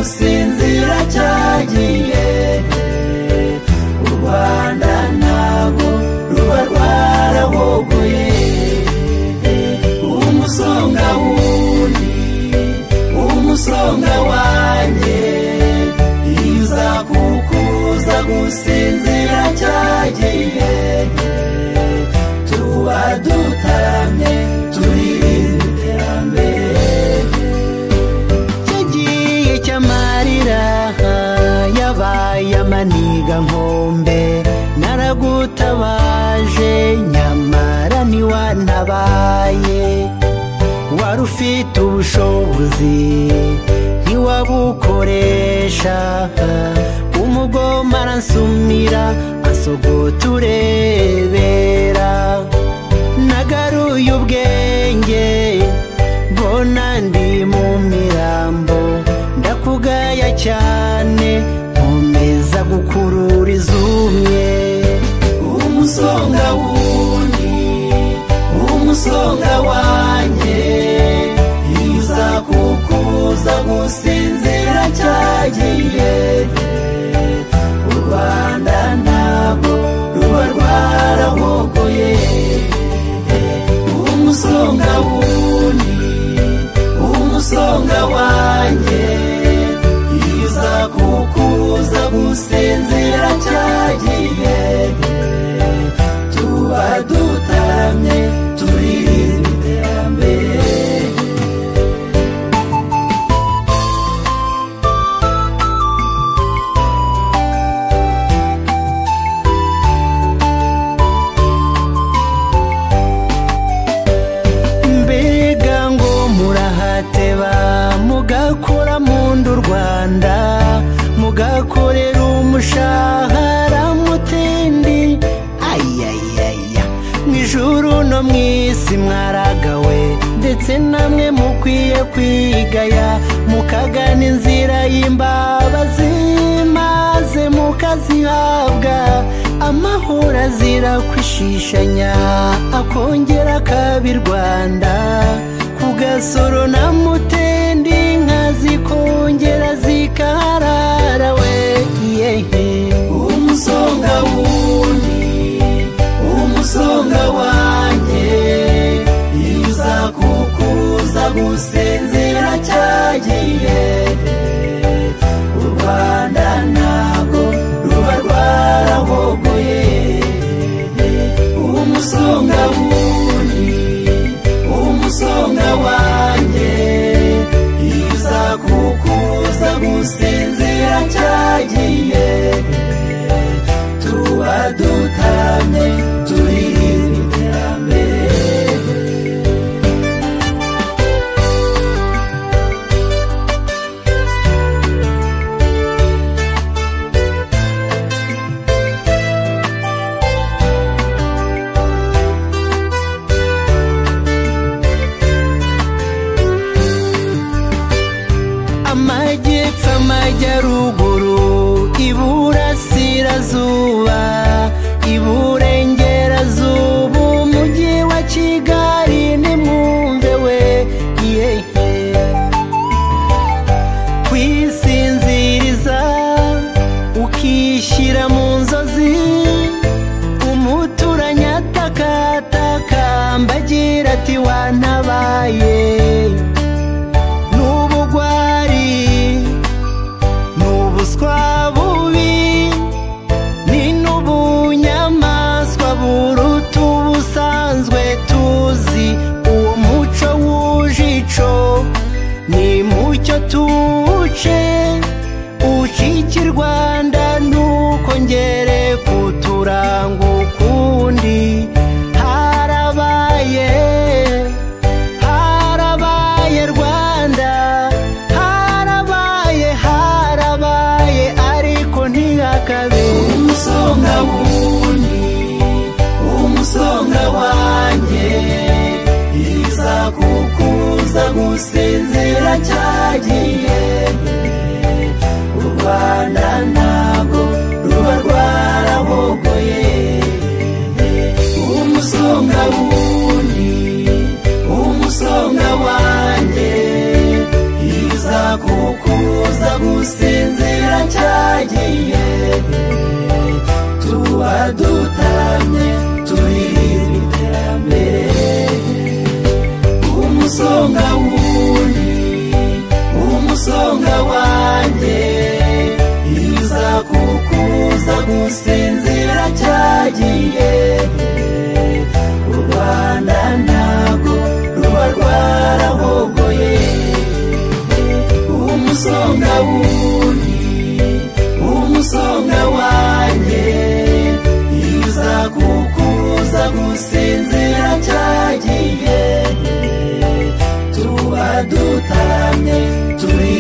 gusinzira cyagiye. U Rwanda ntabwo ruba rwarahogoye. Umusonga wundi, umusonga wanjye, iyo uza kukuza gusinzira cyagiye. Tuba dutaramye turirimba iterambere. Cyagiye cy'amarira yabaye amaniga nkombe, naragutabaje nyamara ntiwantabaye. Wari ufite ubushobozi ntiwabukoresha, umugoma aransumira ansogota urebera. Nagaruye ubwenge mbona ndi mu mirambo, ndakugaya cyane nkomeza gukurura izumye. Umusonga wundi, umusonga wanjye, iyo uza kukuza gusinzira cyagiye. U Rwanda ntabwo ruba rwarahogoye. Umusonga wundi, umusonga wanjye, iyo uza kukuza gusinzira cyagiye. Tuba dutaramye turirimba iterambere. Mbega ngo murahateba mugakora mundu Rwanda, mugakorera umushahara mutindi. Ayayaya, mw'ijuru no mw'isi mwaragawe, ndetse namwe mukwiye kwigaya, mukagana inzira y'imbabazi maze mukazihabwa. Amahoro azira kwishishanya akongera akaba i Rwanda, ku Gasoro na Mutende inka zikongera zikarara we. Umusonga wundi, umusonga wanjye, iyo uza kukuza gusinzira cyagiye. U Rwanda ntabwo ruba rwarahogoye. Umusonga wundi, umusonga wanjye, iyo uza kukuza gusinzira cyagiye. Tuba dutaramye turirimba iterambere. Amajyepfo, amajyaruguru, iburasirazuba, iburengerazuba, umujyi wa Kigali nimwumve we. Kwisinziriza ukishyira mu nzozi, umuturanyi atakataka mbagira ati wantabaye. Bubi ni n'ubunyamaswa buruta ubusanzwe tuzi. Uwo muco w'ujico ni mucyo tuwuce, ucike i Rwanda ntukongere kuturanga ukundi. Harabaye, harabaye Rwanda, harabaye ariko ntihakabe. Umusonga wundi, umusonga wanjye, iyo uza kukuza gusinzira cyagiye. U Rwanda ntabwo ruba rwarahogoye. Umusonga wundi, umusonga wanjye, iyo uza kukuza gusinzira cyagiye tuba dutaramye turirimba iterambere umusonga wundi umusonga wanjye iyo uza kukuza gusinzira cyagiye u Rwanda ntabwo ruba rwarahogoye umusonga wundi umusonga wanjye iyo uza kukuza gusinzira cyagiye tuba dutaramye turi